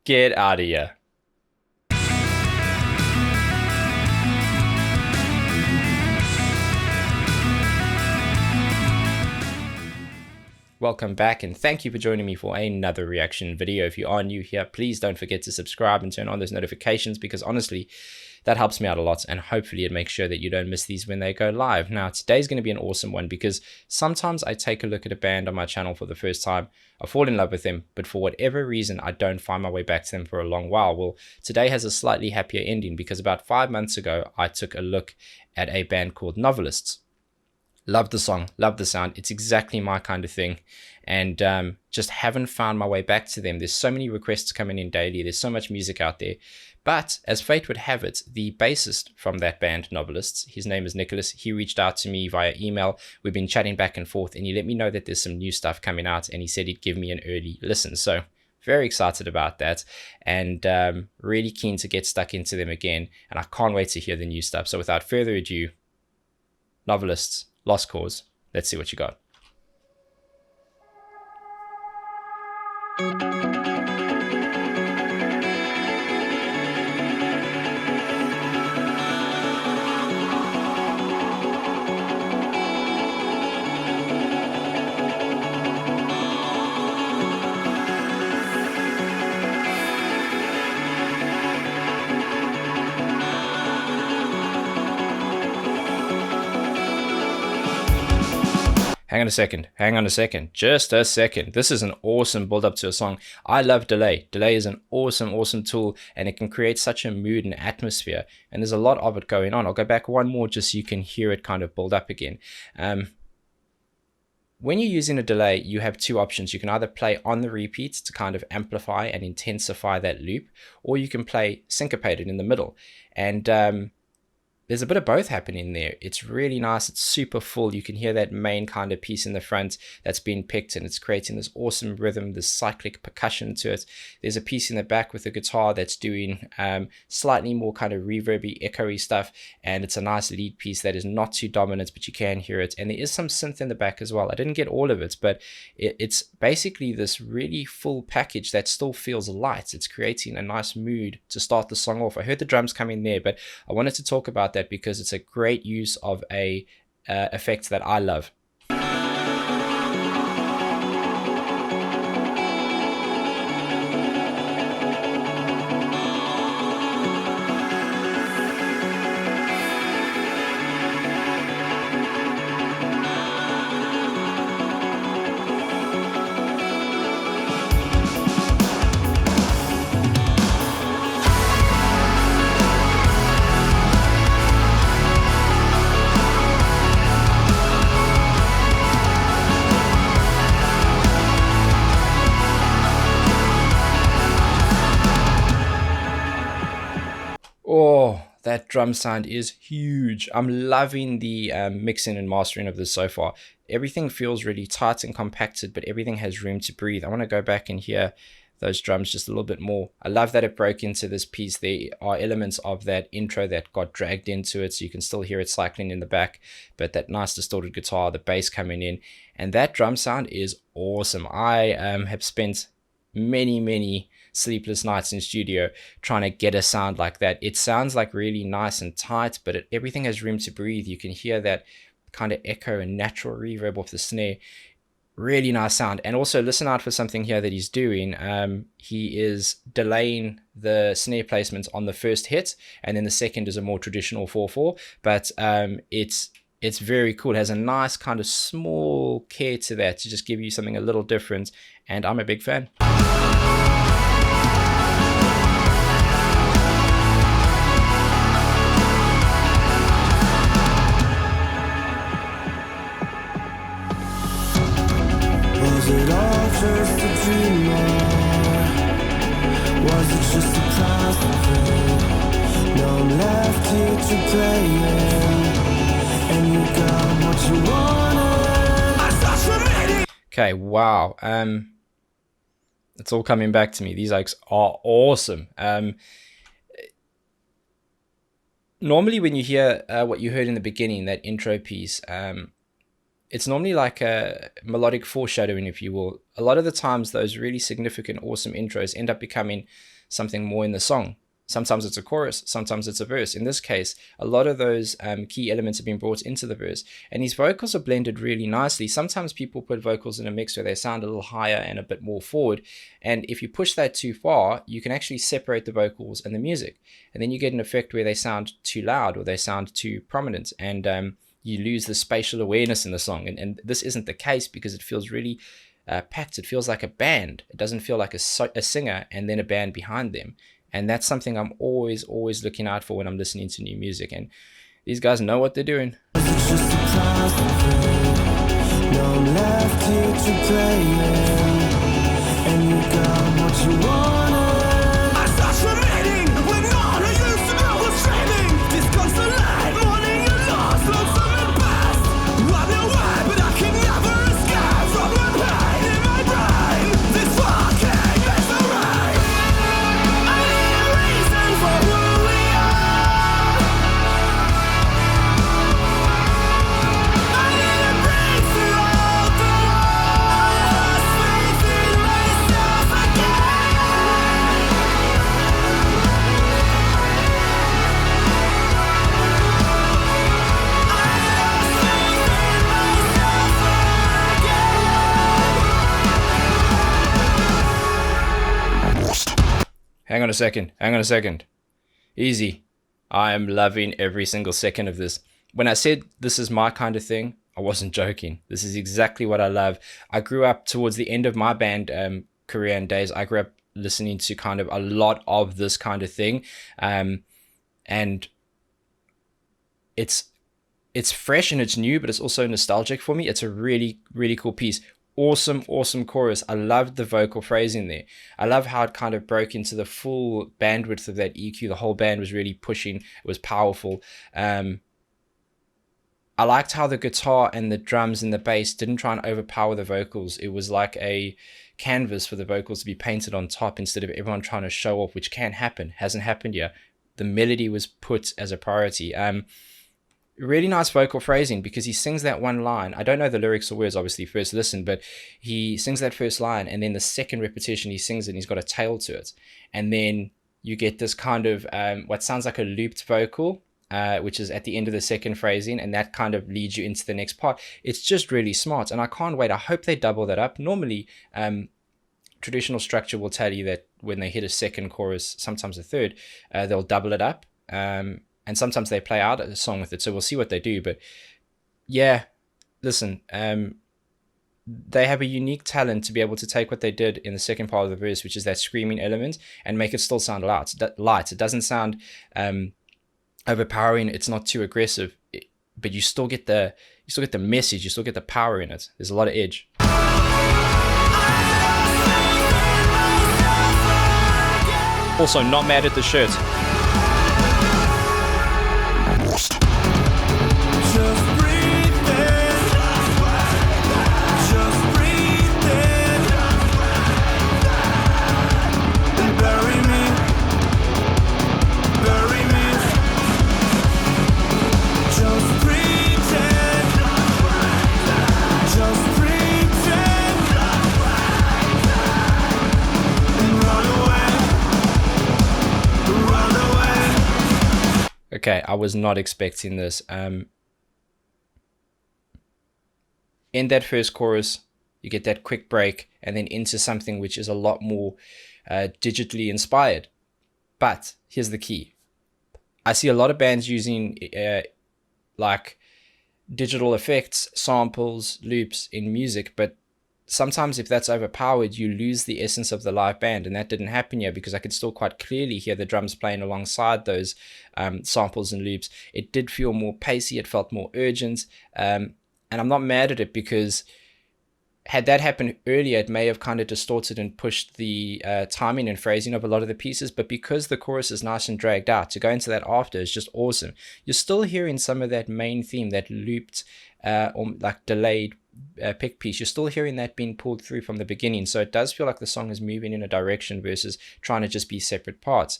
Get out of here. Welcome back, and thank you for joining me for another reaction video. If you are new here, please don't forget to subscribe and turn on those notifications, because honestly, that helps me out a lot, and hopefully it makes sure that you don't miss these when they go live. Now, today's going to be an awesome one, because sometimes I take a look at a band on my channel for the first time, I fall in love with them, but for whatever reason, I don't find my way back to them for a long while. Well, today has a slightly happier ending, because about 5 months ago, I took a look at a band called Novelists. Love the song, love the sound. It's exactly my kind of thing, and just haven't found my way back to them. There's so many requests coming in daily. There's so much music out there. But as fate would have it, the bassist from that band, Novelists, his name is Nicola. He reached out to me via email. We've been chatting back and forth, and he let me know that there's some new stuff coming out, and he said he'd give me an early listen. So very excited about that, and really keen to get stuck into them again. And I can't wait to hear the new stuff. So without further ado, Novelists, Lost Cause. Let's see what you got. Hang on a second, just a second. This is an awesome build up to a song. I love delay. Delay is an awesome tool, and it can create such a mood and atmosphere, and there's a lot of it going on. I'll go back one more just so you can hear it kind of build up again. When you're using a delay, you have two options. You can either play on the repeats to kind of amplify and intensify that loop, or you can play syncopated in the middle. And there's a bit of both happening there. It's really nice. It's super full. You can hear that main kind of piece in the front that's being picked, and it's creating this awesome rhythm, this cyclic percussion to it. There's a piece in the back with a guitar that's doing slightly more kind of reverby, echoey stuff, and it's a nice lead piece that is not too dominant, but you can hear it. And there is some synth in the back as well. I didn't get all of it, but it's basically this really full package that still feels light. It's creating a nice mood to start the song off. I heard the drums come in there, but I wanted to talk about that because it's a great use of a effect that I love. Oh, that drum sound is huge. I'm loving the mixing and mastering of this so far. Everything feels really tight and compacted, but everything has room to breathe. I want to go back and hear those drums just a little bit more. I love that it broke into this piece. There are elements of that intro that got dragged into it, so you can still hear it cycling in the back, but that nice distorted guitar, the bass coming in, and that drum sound is awesome. I have spent many sleepless nights in studio trying to get a sound like that. It sounds like really nice and tight, but everything has room to breathe. You can hear that kind of echo and natural reverb off the snare. Really nice sound. And also listen out for something here that he's doing. He is delaying the snare placement on the first hit, and then the second is a more traditional 4/4, but it's very cool. It has a nice kind of small care to that to just give you something a little different, and I'm a big fan. Was it all just a dream, or was it just a past thing? No one left here to play in, and you got what you wanted. Okay, wow. It's all coming back to me. These likes are awesome. Normally when you hear what you heard in the beginning, that intro piece, it's normally like a melodic foreshadowing, if you will. A lot of the times, those really significant, awesome intros end up becoming something more in the song. Sometimes it's a chorus, sometimes it's a verse. In this case, a lot of those key elements have been brought into the verse, and these vocals are blended really nicely. Sometimes people put vocals in a mix where they sound a little higher and a bit more forward, and if you push that too far, you can actually separate the vocals and the music, and then you get an effect where they sound too loud or they sound too prominent, and you lose the spatial awareness in the song. And this isn't the case because it feels really packed. It feels like a band. It doesn't feel like a singer and then a band behind them. And that's something I'm always looking out for when I'm listening to new music. And these guys know what they're doing. It's just a passing through. No one left here to play in, and you got what you wanted. I start remaining when all I used to know was training. Disconsolate, mourning your loss, lonesome and past. Run away, but I can never escape from the pain in my brain. This fucking mess around. I need a reason for who we are. I need a break through all the lost faith in myself again. Hang on a second. Easy. I am loving every single second of this. When I said this is my kind of thing, I wasn't joking. This is exactly what I love. I grew up towards the end of my band career and days. I grew up listening to kind of a lot of this kind of thing. And it's fresh and it's new, but it's also nostalgic for me. It's a really, really cool piece. Awesome chorus. I loved the vocal phrasing there. I love how it kind of broke into the full bandwidth of that EQ. The whole band was really pushing. It was powerful. I liked how the guitar and the drums and the bass didn't try and overpower the vocals. It was like a canvas for the vocals to be painted on top instead of everyone trying to show off, which can happen. Hasn't happened yet. The melody was put as a priority. Really nice vocal phrasing, because he sings that one line. I don't know the lyrics or words, obviously, first listen, but he sings that first line, and then the second repetition he sings it, and he's got a tail to it. And then you get this kind of what sounds like a looped vocal, which is at the end of the second phrasing, and that kind of leads you into the next part. It's just really smart, and I can't wait. I hope they double that up. Normally, traditional structure will tell you that when they hit a second chorus, sometimes a third, they'll double it up. And sometimes they play out a song with it, so we'll see what they do. But yeah, listen, they have a unique talent to be able to take what they did in the second part of the verse, which is that screaming element, and make it still sound light. It doesn't sound overpowering. It's not too aggressive, but you still get the message. You still get the power in it. There's a lot of edge. Also, not mad at the shirt. Just breathe in. Just breathe in. And bury me. Bury me. Just pretend. Just pretend. And run away. Run away. Okay, I was not expecting this. In that first chorus, you get that quick break and then into something which is a lot more digitally inspired. But here's the key. I see a lot of bands using like digital effects, samples, loops in music, but sometimes if that's overpowered, you lose the essence of the live band, and that didn't happen here because I could still quite clearly hear the drums playing alongside those samples and loops. It did feel more pacey, it felt more urgent, and I'm not mad at it, because had that happened earlier, it may have kind of distorted and pushed the timing and phrasing of a lot of the pieces. But because the chorus is nice and dragged out, to go into that after is just awesome. You're still hearing some of that main theme, that looped or like delayed pick piece. You're still hearing that being pulled through from the beginning. So it does feel like the song is moving in a direction versus trying to just be separate parts.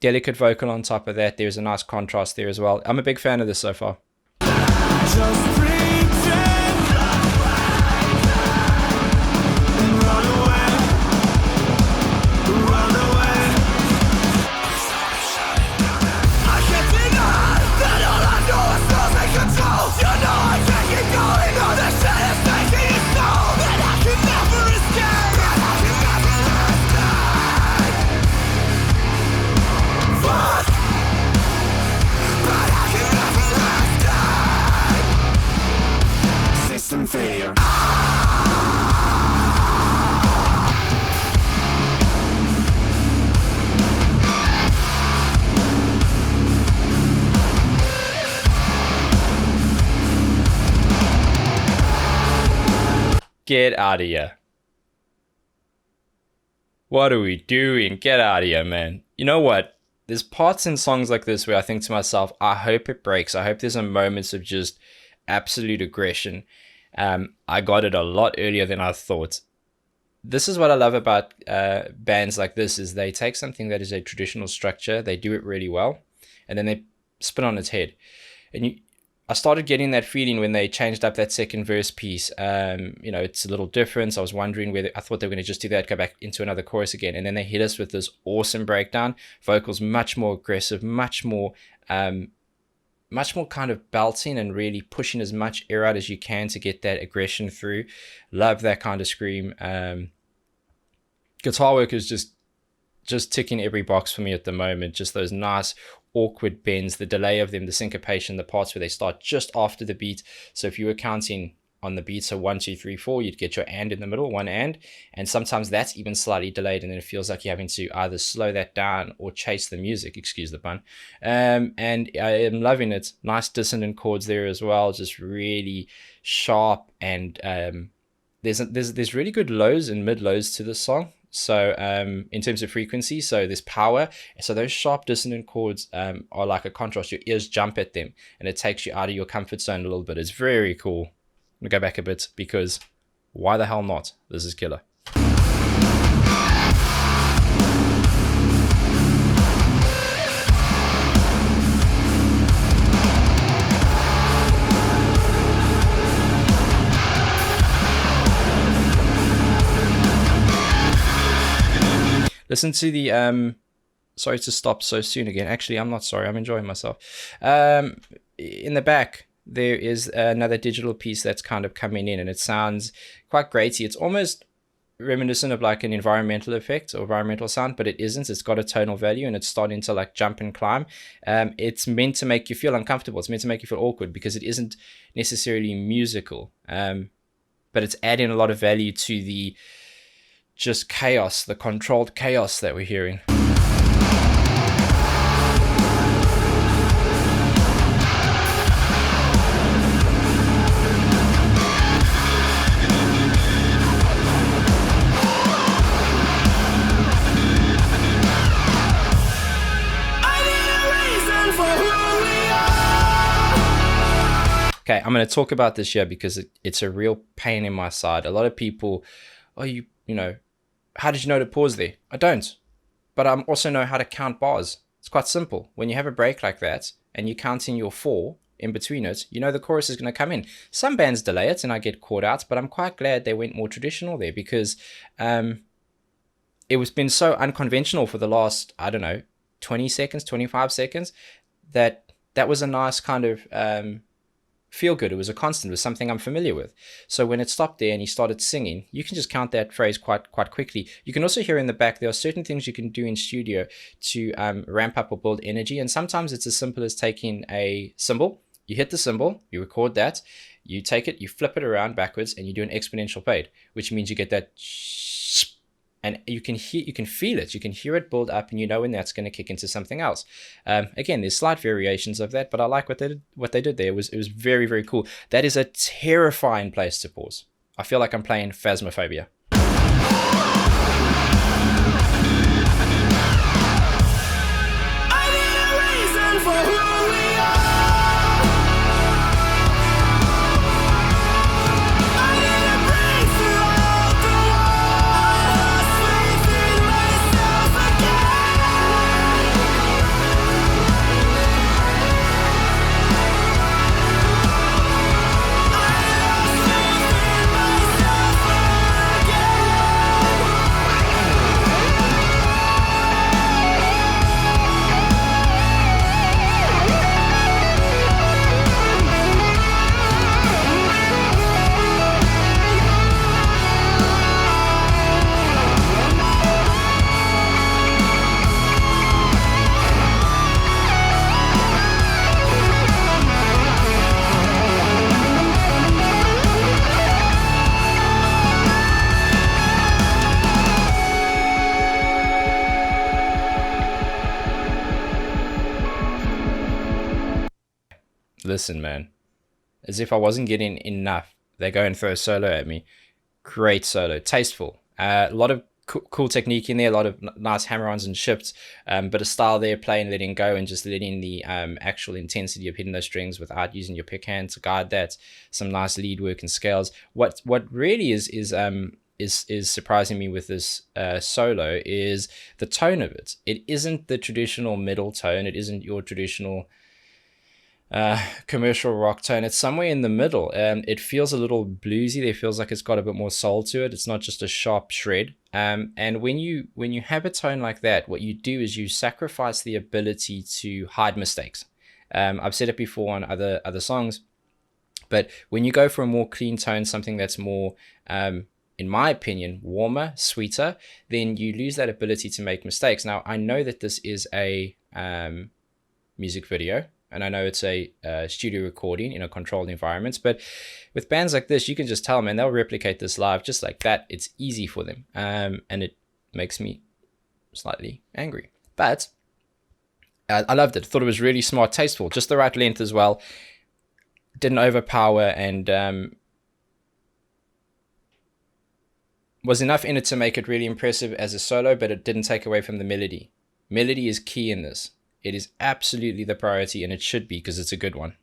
Delicate vocal on top of that. There's a nice contrast there as well. I'm a big fan of this so far. Just Radio. Get out of here. What are we doing? Get out of here, man. You know what? There's parts in songs like this where I think to myself, I hope it breaks. I hope there's a moments of just absolute aggression. I got it a lot earlier than I thought. This is what I love about bands like this, is they take something that is a traditional structure, they do it really well, and then they spin on its head. And I started getting that feeling when they changed up that second verse piece. It's a little different. So I was wondering whether I thought they were going to just do that, go back into another chorus again. And then they hit us with this awesome breakdown. Vocals much more aggressive, much more kind of belting and really pushing as much air out as you can to get that aggression through. Love that kind of scream. Guitar work is just ticking every box for me at the moment. Just those nice awkward bends, the delay of them, the syncopation, the parts where they start just after the beat. So if you were counting on the beat, so 1, 2, 3, 4, you'd get your and in the middle, one and sometimes that's even slightly delayed, and then it feels like you're having to either slow that down or chase the music, excuse the pun. And I am loving it. Nice dissonant chords there as well, just really sharp, and there's really good lows and mid lows to this song. So in terms of frequency, so there's power. So those sharp dissonant chords are like a contrast. Your ears jump at them, and it takes you out of your comfort zone a little bit. It's very cool. I'm going to go back a bit, because why the hell not? This is killer. Listen to the sorry to stop so soon again. Actually, I'm not sorry. I'm enjoying myself. In the back, there is another digital piece that's kind of coming in, and it sounds quite greaty. It's almost reminiscent of like an environmental effect or environmental sound, but it isn't. It's got a tonal value, and it's starting to like jump and climb. It's meant to make you feel uncomfortable. It's meant to make you feel awkward, because it isn't necessarily musical. But it's adding a lot of value to the just chaos, the controlled chaos that we're hearing. Okay, I'm going to talk about this here because it's a real pain in my side. A lot of people, how did you know to pause there? I don't. But I also know how to count bars. It's quite simple. When you have a break like that and you're counting your 4 in between it, you know the chorus is going to come in. Some bands delay it and I get caught out, but I'm quite glad they went more traditional there, because it was been so unconventional for the last, 20 seconds, 25 seconds, that was a nice kind of feel good. It was a constant. It was something I'm familiar with. So when it stopped there and he started singing, you can just count that phrase quite quickly. You can also hear in the back, there are certain things you can do in studio to ramp up or build energy. And sometimes it's as simple as taking a cymbal. You hit the cymbal, you record that, you take it, you flip it around backwards, and you do an exponential fade, which means you get that and you can feel it, you can hear it build up, and you know when that's going to kick into something else. Again, there's slight variations of that, but I like what they did there. It was very, very cool. That is a terrifying place to pause. I feel like I'm playing Phasmophobia. listen, man. As if I wasn't getting enough. They go and throw a solo at me. Great solo, tasteful. A lot of cool technique in there, a lot of nice hammer-ons and shifts, but a style there, playing, letting go, and just letting the actual intensity of hitting those strings without using your pick hand to guide that. Some nice lead work and scales. What really is surprising me with this solo is the tone of it. It isn't the traditional middle tone. It isn't your traditional commercial rock tone. It's somewhere in the middle. It feels a little bluesy. It feels like it's got a bit more soul to it. It's not just a sharp shred. And when you have a tone like that, what you do is you sacrifice the ability to hide mistakes. I've said it before on other songs, but when you go for a more clean tone, something that's more in my opinion, warmer, sweeter, then you lose that ability to make mistakes. Now, I know that this is a music video, and I know it's a studio recording in a controlled environment, but with bands like this, you can just tell, man, they'll replicate this live just like that. It's easy for them, and it makes me slightly angry. But I loved it. Thought it was really smart, tasteful, just the right length as well. Didn't overpower, and was enough in it to make it really impressive as a solo, but it didn't take away from the melody. Melody is key in this. It is absolutely the priority, and it should be, because it's a good one.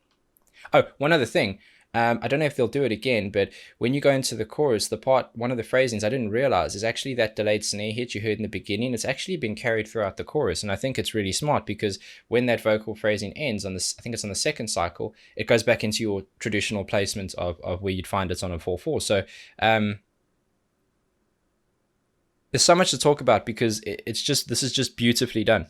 Oh, one other thing. I don't know if they'll do it again, but when you go into the chorus, the part, one of the phrasings I didn't realize is actually that delayed snare hit you heard in the beginning. It's actually been carried throughout the chorus, and I think it's really smart, because when that vocal phrasing ends on this, I think it's on the second cycle, it goes back into your traditional placement of where you'd find it on a 4/4. So there's so much to talk about, because this is just beautifully done.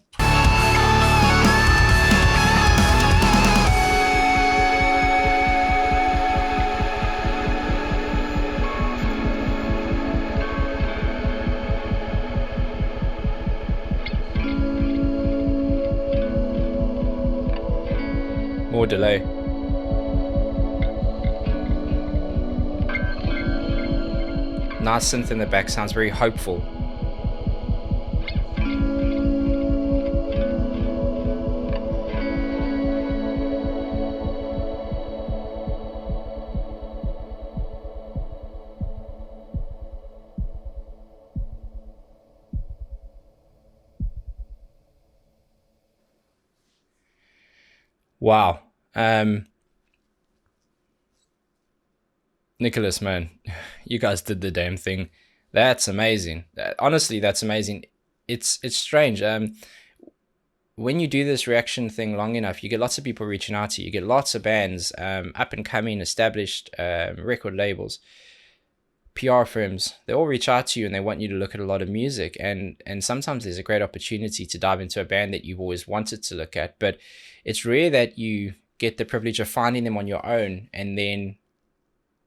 More delay. Nice synth in the back, sounds very hopeful. Wow. Nicholas, man, you guys did the damn thing. That's amazing. Honestly, that's amazing. It's strange. When you do this reaction thing long enough, you get lots of people reaching out to you. You get lots of bands, up and coming, established record labels, PR firms. They all reach out to you and they want you to look at a lot of music. And sometimes there's a great opportunity to dive into a band that you've always wanted to look at. But it's rare that you get the privilege of finding them on your own, and then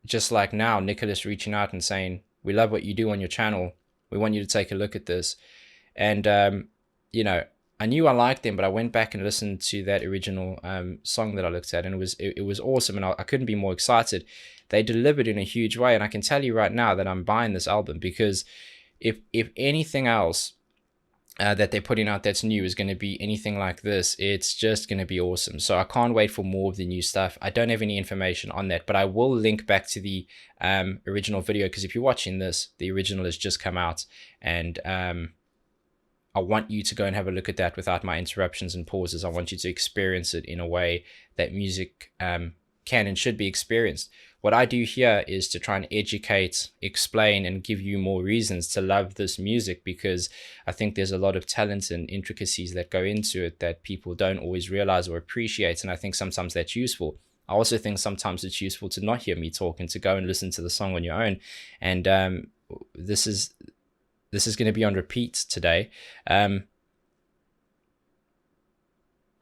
just like now, Nicholas reaching out and saying, we love what you do on your channel. We want you to take a look at this. And, I knew I liked them, but I went back and listened to that original song that I looked at, and it was awesome. And I couldn't be more excited. They delivered in a huge way. And I can tell you right now that I'm buying this album, because if anything else that they're putting out that's new is going to be anything like this, it's just going to be awesome. So I can't wait for more of the new stuff. I don't have any information on that, but I will link back to the original video, because if you're watching this, the original has just come out, and I want you to go and have a look at that without my interruptions and pauses. I want you to experience it in a way that music can and should be experienced. What I do here is to try and educate, explain, and give you more reasons to love this music, because I think there's a lot of talent and intricacies that go into it that people don't always realize or appreciate, and I think sometimes that's useful. I also think sometimes it's useful to not hear me talk and to go and listen to the song on your own. And this is going to be on repeat today.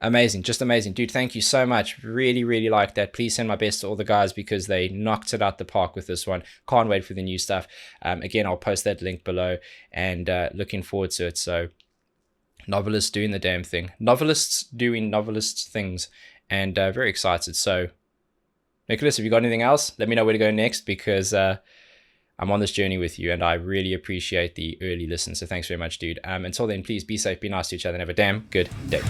Amazing, just amazing. Dude, thank you so much. Really, really like that. Please send my best to all the guys, because they knocked it out the park with this one. Can't wait for the new stuff. Again, I'll post that link below, and looking forward to it. So, Novelists doing the damn thing. Novelists doing novelist things, and very excited. So, Nicholas, have you got anything else? Let me know where to go next, because I'm on this journey with you, and I really appreciate the early listen. So thanks very much, dude. Until then, please be safe, be nice to each other, and have a damn good day.